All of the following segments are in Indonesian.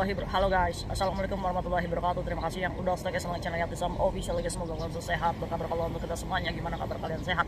Halo guys, assalamualaikum warahmatullahi wabarakatuh. Terima kasih yang udah stay sama channel Yatisam Official guys. Semoga kalian sehat. Berkabar kalau untuk kita semuanya, gimana kabar kalian, sehat?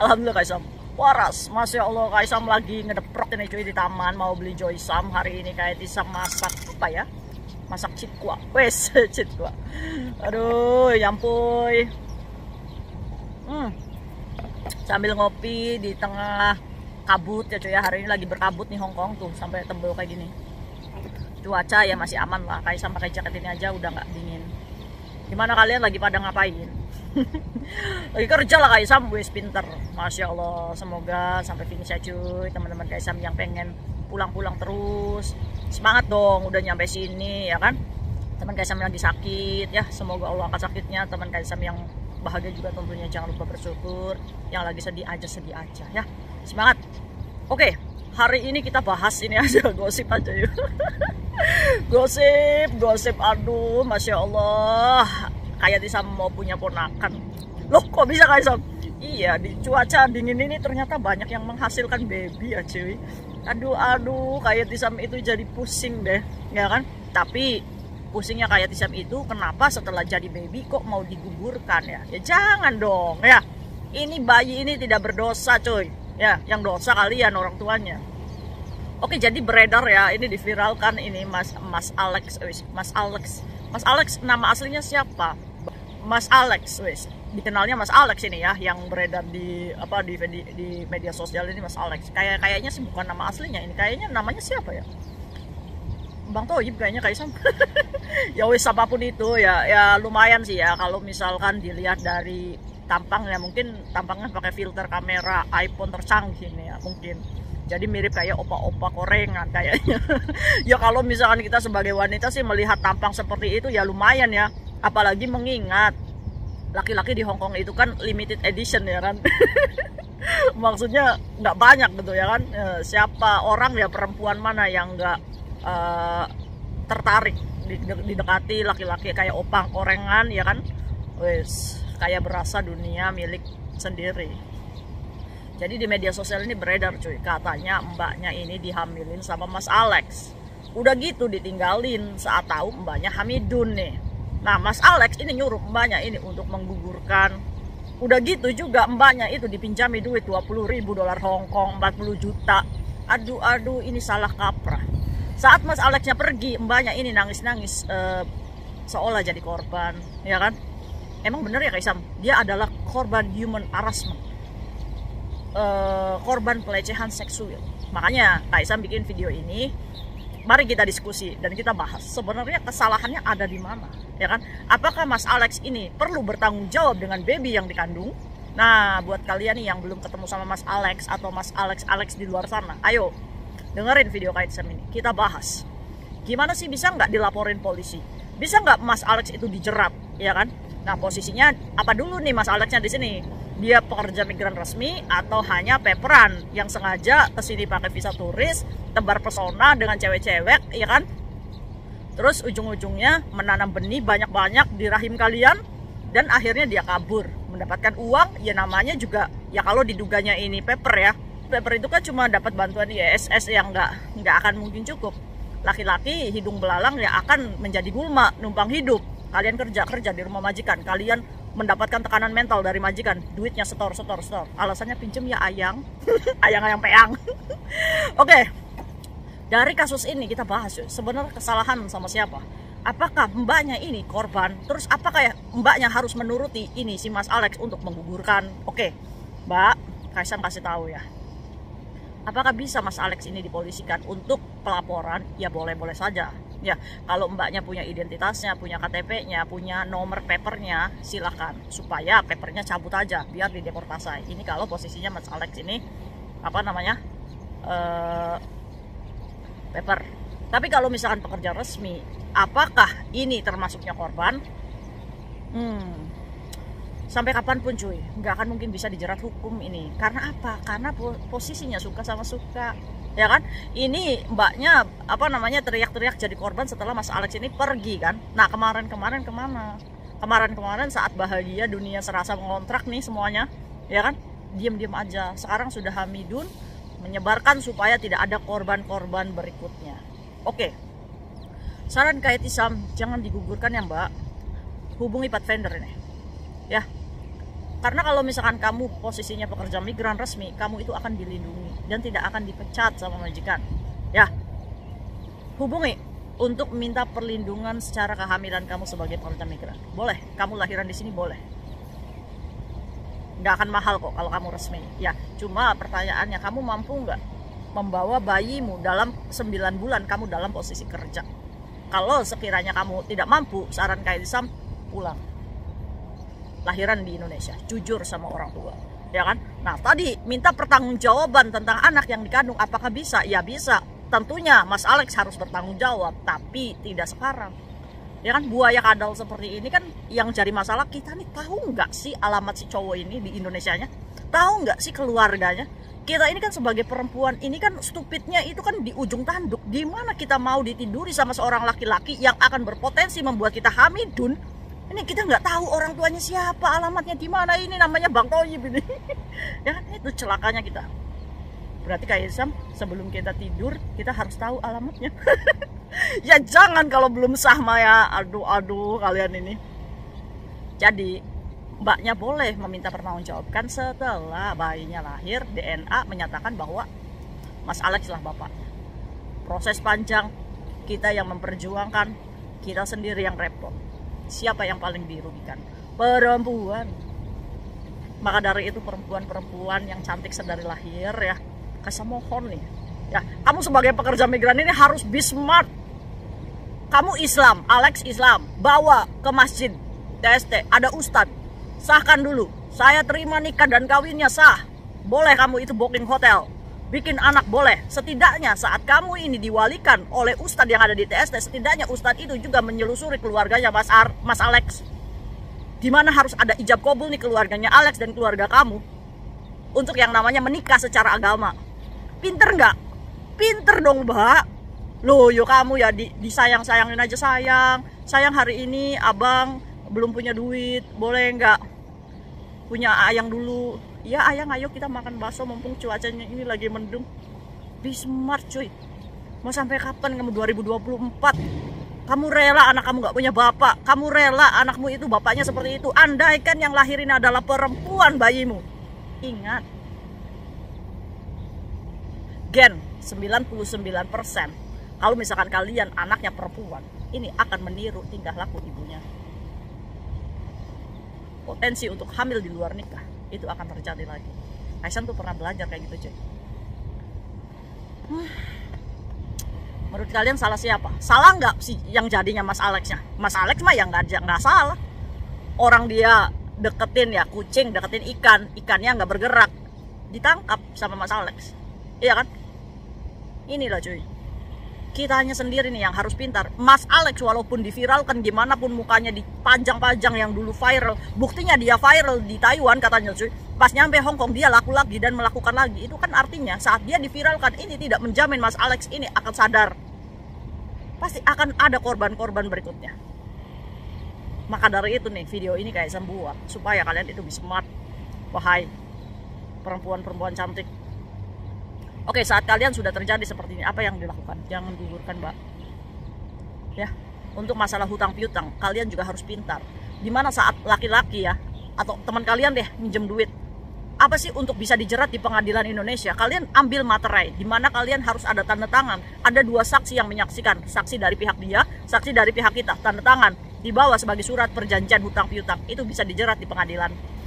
Alhamdulillah Kaisam waras, masya Allah. Kaisam lagi ngedeprok ini cuy di taman, mau beli Joysam. Hari ini kayak Tisam masak apa ya? Masak cikwa, wes cikwa. Aduh, yampuy. Sambil ngopi di tengah kabut ya cuy ya. Hari ini lagi berkabut nih Hongkong tuh, sampai tembel kayak gini. Cuaca ya masih aman lah, Kaisam pakai jaket ini aja udah nggak dingin. Gimana kalian lagi pada ngapain? Lagi kerja lah Kaisam, wes pinter, masya Allah. Semoga sampai finish ya cuy. Teman-teman Kaisam yang pengen pulang-pulang terus, semangat dong, udah nyampe sini ya kan. Teman Kaisam yang lagi sakit ya, semoga Allah angkat sakitnya. Teman Kaisam yang bahagia juga tentunya jangan lupa bersyukur. Yang lagi sedih aja ya, semangat. Oke, hari ini kita bahas ini aja, gosip aja yuk. Gosip, aduh, masya Allah. Kayak Tisam mau punya ponakan. Loh, kok bisa Kaisam? Iya, di cuaca dingin ini ternyata banyak yang menghasilkan baby ya cuy. Aduh, kayak Tisam itu jadi pusing deh, ya kan? Tapi pusingnya kayak Tisam itu kenapa setelah jadi baby kok mau digugurkan ya? Ya jangan dong ya. Ini bayi ini tidak berdosa cuy. Ya, yang dosa kalian orang tuanya. Oke, jadi beredar ya, ini diviralkan ini Mas Alex, nama aslinya siapa? Mas Alex, wes. Dikenalnya Mas Alex ini ya, yang beredar di media sosial ini Mas Alex. Kayaknya sih bukan nama aslinya ini, kayaknya namanya siapa ya? Bang Toyib kayaknya Kaisam. Ya wes, apapun itu ya lumayan sih ya kalau misalkan dilihat dari tampangnya, mungkin tampangnya pakai filter kamera iPhone tercanggih nih ya mungkin. Jadi mirip kayak opa-opa korengan kayaknya. Ya kalau misalkan kita sebagai wanita sih melihat tampang seperti itu ya lumayan ya. Apalagi mengingat laki-laki di Hongkong itu kan limited edition ya kan. Maksudnya nggak banyak gitu ya kan. Siapa orang ya, perempuan mana yang nggak tertarik didekati laki-laki kayak opang korengan ya kan. Wes, kayak berasa dunia milik sendiri. Jadi di media sosial ini beredar cuy, katanya mbaknya ini dihamilin sama Mas Alex. Udah gitu ditinggalin saat tahu mbaknya hamidun nih. Nah Mas Alex ini nyuruh mbaknya ini untuk menggugurkan. Udah gitu juga mbaknya itu dipinjami duit 20.000 dolar Hongkong, 40 juta. Aduh, ini salah kaprah. Saat Mas Alexnya pergi, mbaknya ini nangis-nangis seolah jadi korban, ya kan? Emang bener ya Kaisam? Dia adalah korban human harassment. Korban pelecehan seksual. Makanya Kaisam bikin video ini, mari kita diskusi dan kita bahas sebenarnya kesalahannya ada di mana, ya kan? Apakah Mas Alex ini perlu bertanggung jawab dengan baby yang dikandung? Nah, buat kalian nih yang belum ketemu sama Mas Alex atau Mas Alex di luar sana, ayo dengerin video Kaisam ini, kita bahas. Gimana sih bisa nggak dilaporin polisi? Bisa nggak Mas Alex itu dijerat, ya kan? Nah, posisinya apa dulu nih Mas Alexnya di sini? Dia pekerja migran resmi atau hanya paperan yang sengaja kesini pakai visa turis, tebar pesona dengan cewek-cewek, ya kan? Terus ujung-ujungnya menanam benih banyak-banyak di rahim kalian dan akhirnya dia kabur, mendapatkan uang. Ya namanya juga ya kalau diduganya ini paper ya. Paper itu kan cuma dapat bantuan ISS yang nggak akan mungkin cukup. Laki-laki hidung belalang ya akan menjadi gulma, numpang hidup. Kalian kerja di rumah majikan, kalian mendapatkan tekanan mental dari majikan, duitnya setor. Alasannya pinjem ya ayang, ayang peang. Oke, dari kasus ini kita bahas sebenarnya kesalahan sama siapa? Apakah mbaknya ini korban? Terus apakah ya mbaknya harus menuruti ini si Mas Alex untuk menggugurkan? Oke, Mbak, Kaisam kasih tahu ya. Apakah bisa Mas Alex ini dipolisikan untuk pelaporan? Ya boleh-boleh saja. Ya, kalau mbaknya punya identitasnya, punya KTP-nya, punya nomor papernya, silahkan. Supaya papernya cabut aja, biar dideportasi. Ini kalau posisinya Mas Alex ini, paper. Tapi kalau misalkan pekerja resmi, apakah ini termasuknya korban? Sampai kapanpun cuy, nggak akan mungkin bisa dijerat hukum ini. Karena apa? Karena posisinya suka sama suka. Ya kan, ini mbaknya teriak-teriak jadi korban setelah Mas Alex ini pergi kan. Nah kemarin kemana? Kemarin saat bahagia dunia serasa mengontrak nih semuanya, ya kan, diam-diam aja. Sekarang sudah hamidun, menyebarkan supaya tidak ada korban-korban berikutnya. Oke, Saran Kak Etisam, jangan digugurkan ya Mbak. Hubungi Pathfinder ini. Ya. Karena kalau misalkan kamu posisinya pekerja migran resmi, kamu itu akan dilindungi dan tidak akan dipecat sama majikan. Ya. Hubungi untuk minta perlindungan secara kehamilan kamu sebagai pekerja migran. Boleh, kamu lahiran di sini boleh. Nggak akan mahal kok kalau kamu resmi. Ya, cuma pertanyaannya, kamu mampu nggak membawa bayimu dalam 9 bulan kamu dalam posisi kerja? Kalau sekiranya kamu tidak mampu, saran Kak Etisam, pulang. Lahiran di Indonesia, jujur sama orang tua, ya kan? Nah, tadi minta pertanggungjawaban tentang anak yang dikandung, apakah bisa? Ya bisa. Tentunya Mas Alex harus bertanggung jawab, tapi tidak sekarang. Ya kan, buaya kadal seperti ini kan yang jadi masalah kita nih, tahu nggak sih alamat si cowok ini di Indonesianya? Tahu nggak sih keluarganya? Kita ini kan sebagai perempuan ini kan stupidnya itu kan di ujung tanduk. Di mana kita mau ditiduri sama seorang laki-laki yang akan berpotensi membuat kita hamidun? Ini kita nggak tahu orang tuanya siapa, alamatnya di mana, ini namanya Bang Toyib ini. Ya kan, itu celakanya kita. Berarti Kak Etisam, sebelum kita tidur kita harus tahu alamatnya. Ya jangan kalau belum sah Maya. Aduh kalian ini. Jadi mbaknya boleh meminta pertanggungjawabkan setelah bayinya lahir, DNA menyatakan bahwa Mas Alex lah bapaknya. Proses panjang, kita yang memperjuangkan, kita sendiri yang repot. Siapa yang paling dirugikan? Perempuan. Maka dari itu perempuan-perempuan yang cantik sedari lahir ya, kasih mohon nih ya, kamu sebagai pekerja migran ini harus be smart. Kamu Islam, Alex Islam, bawa ke masjid TST, ada ustadz, sahkan dulu, saya terima nikah dan kawinnya sah. Boleh kamu itu booking hotel, bikin anak boleh. Setidaknya saat kamu ini diwalikan oleh ustadz yang ada di TST, setidaknya ustadz itu juga menyelusuri keluarganya Mas Alex. Dimana harus ada ijab kabul nih keluarganya Alex dan keluarga kamu untuk yang namanya menikah secara agama. Pinter nggak? Pinter dong Mbak. Loh yo kamu ya disayang-sayangin aja, sayang hari ini abang belum punya duit, boleh nggak punya ayang dulu? Ya ayang, ayo kita makan bakso mumpung cuacanya ini lagi mendung. Be smart cuy. Mau sampai kapan kamu 2024? Kamu rela anak kamu nggak punya bapak, kamu rela anakmu itu bapaknya seperti itu. Andaikan yang lahirin adalah perempuan bayimu, ingat, gen 99% kalau misalkan kalian anaknya perempuan, ini akan meniru tingkah laku ibunya. Potensi untuk hamil di luar nikah itu akan terjadi lagi. Aisyah tuh pernah belajar kayak gitu cuy. Menurut kalian salah siapa? Salah nggak sih yang jadinya Mas Alexnya? Mas Alex mah yang nggak salah. Orang dia deketin ya kucing, deketin ikan, ikannya nggak bergerak, ditangkap sama Mas Alex, iya kan? Inilah cuy, kitanya sendiri nih yang harus pintar. Mas Alex walaupun diviralkan gimana pun mukanya dipajang-pajang yang dulu viral, buktinya dia viral di Taiwan katanya cuy, pas nyampe Hong Kong dia laku lagi dan melakukan lagi. Itu kan artinya saat dia diviralkan ini tidak menjamin Mas Alex ini akan sadar. Pasti akan ada korban-korban berikutnya. Maka dari itu nih video ini kayak buat supaya kalian itu bisa smart. Wahai perempuan-perempuan cantik, oke, saat kalian sudah terjadi seperti ini, apa yang dilakukan? Jangan gugurkan Mbak. Ya, untuk masalah hutang piutang, kalian juga harus pintar. Dimana saat laki-laki ya, atau teman kalian deh minjem duit, apa sih untuk bisa dijerat di pengadilan Indonesia? Kalian ambil materai, dimana kalian harus ada tanda tangan. Ada 2 saksi yang menyaksikan, saksi dari pihak dia, saksi dari pihak kita, tanda tangan, dibawa sebagai surat perjanjian hutang piutang. Itu bisa dijerat di pengadilan.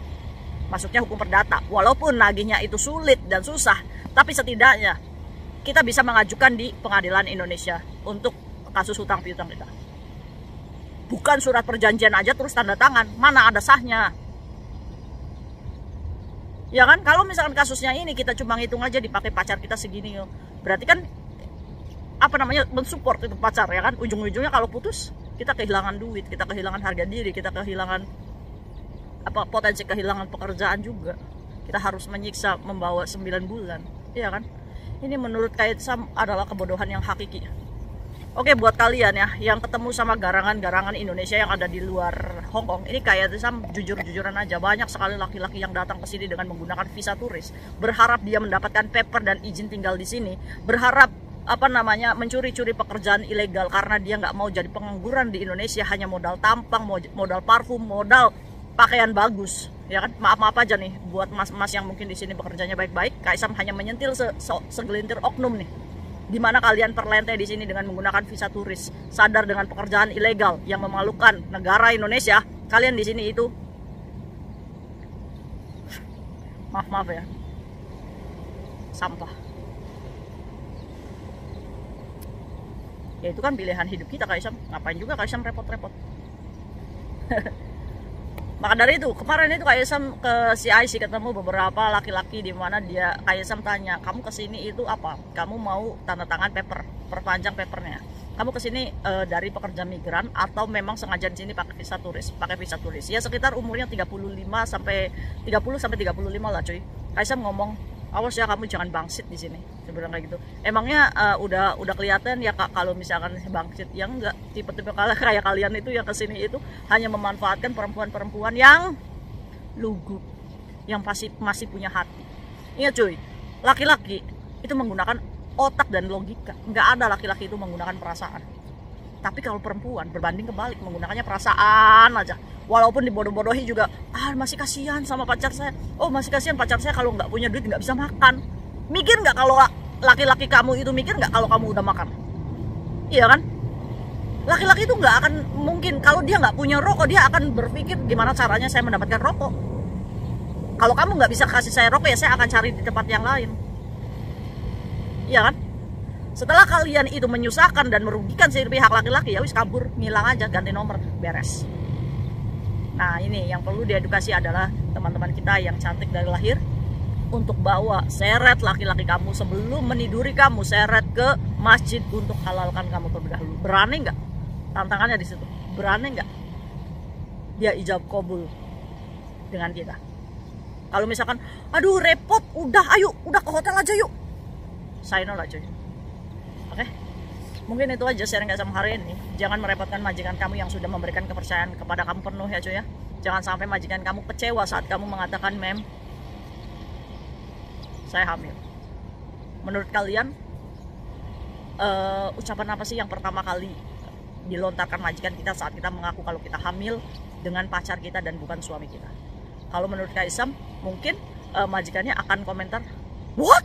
Masuknya hukum perdata, walaupun nagihnya itu sulit dan susah, tapi setidaknya kita bisa mengajukan di pengadilan Indonesia untuk kasus hutang piutang kita. Bukan surat perjanjian aja terus tanda tangan, mana ada sahnya. Ya kan, kalau misalkan kasusnya ini kita cuma ngitung aja dipakai pacar kita segini, berarti kan apa namanya, mensupport itu pacar ya kan. Ujung-ujungnya kalau putus kita kehilangan duit, kita kehilangan harga diri, kita kehilangan potensi kehilangan pekerjaan juga. Kita harus menyiksa membawa 9 bulan, iya kan? Ini menurut Kak Etisam adalah kebodohan yang hakiki. Oke, buat kalian ya yang ketemu sama garangan-garangan Indonesia yang ada di luar Hong Kong, ini Kak Etisam jujur-jujuran aja, banyak sekali laki-laki yang datang ke sini dengan menggunakan visa turis, berharap dia mendapatkan paper dan izin tinggal di sini, berharap mencuri-curi pekerjaan ilegal karena dia nggak mau jadi pengangguran di Indonesia, hanya modal tampang, modal parfum, modal pakaian bagus, ya kan? Maaf aja nih buat mas-mas yang mungkin di sini bekerjanya baik-baik. Kak Isam hanya menyentil segelintir oknum nih, dimana kalian terlenteh di sini dengan menggunakan visa turis, sadar dengan pekerjaan ilegal yang memalukan negara Indonesia. Kalian di sini itu, maaf ya, sampah. Ya itu kan pilihan hidup kita, Kak Isam. Ngapain juga Kak Isam repot-repot. Maka dari itu kemarin itu Kak Isam ke CIC ketemu beberapa laki-laki, di mana Kak Isam tanya, kamu kesini itu apa? Kamu mau tanda tangan paper, perpanjang papernya. Kamu kesini dari pekerja migran atau memang sengaja di sini pakai visa turis? Pakai visa turis. Ya sekitar umurnya 35 sampai 35 lah cuy. Kak Isam ngomong, awas ya kamu jangan bangsit di sini. Sebenarnya kayak gitu. Emangnya udah kelihatan ya Kak kalau misalkan bangsit? Ya enggak. Tipe-tipe kayak kalian itu yang kesini itu hanya memanfaatkan perempuan-perempuan yang lugu, yang masih punya hati. Ingat cuy, laki-laki itu menggunakan otak dan logika. Nggak ada laki-laki itu menggunakan perasaan. Tapi kalau perempuan berbanding kebalik, menggunakannya perasaan aja. Walaupun dibodoh-bodohi juga, masih kasihan sama pacar saya. Oh masih kasihan pacar saya kalau nggak punya duit nggak bisa makan. Mikir nggak kalau laki-laki kamu itu mikir nggak kalau kamu udah makan? Iya kan? Laki-laki itu nggak akan mungkin kalau dia nggak punya rokok, dia akan berpikir gimana caranya saya mendapatkan rokok. Kalau kamu nggak bisa kasih saya rokok, ya saya akan cari di tempat yang lain. Iya kan? Setelah kalian itu menyusahkan dan merugikan si pihak laki-laki, ya wis kabur, ngilang aja, ganti nomor, beres. Nah ini yang perlu diedukasi adalah teman-teman kita yang cantik dari lahir, untuk bawa seret laki-laki kamu sebelum meniduri kamu, seret ke masjid untuk halalkan kamu terlebih dahulu. Berani nggak? Tantangannya di situ. Berani nggak dia ijab kabul dengan kita? Kalau misalkan, aduh repot, udah ke hotel aja yuk, saya nolak cuy. Oke, mungkin itu aja sharing sama hari ini. Jangan merepotkan majikan kamu yang sudah memberikan kepercayaan kepada kamu penuh ya cuy ya. Jangan sampai majikan kamu kecewa saat kamu mengatakan, mem, saya hamil. Menurut kalian ucapan apa sih yang pertama kali dilontarkan majikan kita saat kita mengaku kalau kita hamil dengan pacar kita dan bukan suami kita? Kalau menurut Kak Isam, mungkin majikannya akan komentar, what?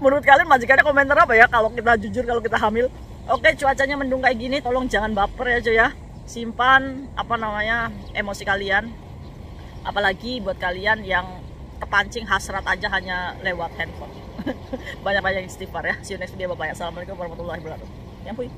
Menurut kalian majikannya komentar apa ya kalau kita jujur kalau kita hamil? Oke, cuacanya mendung kayak gini, tolong jangan baper ya cuy ya. Simpan emosi kalian. Apalagi buat kalian yang kepancing hasrat aja hanya lewat handphone. Banyak-banyak istighfar ya. See you next video, bye-bye. Assalamualaikum warahmatullahi wabarakatuh. Yang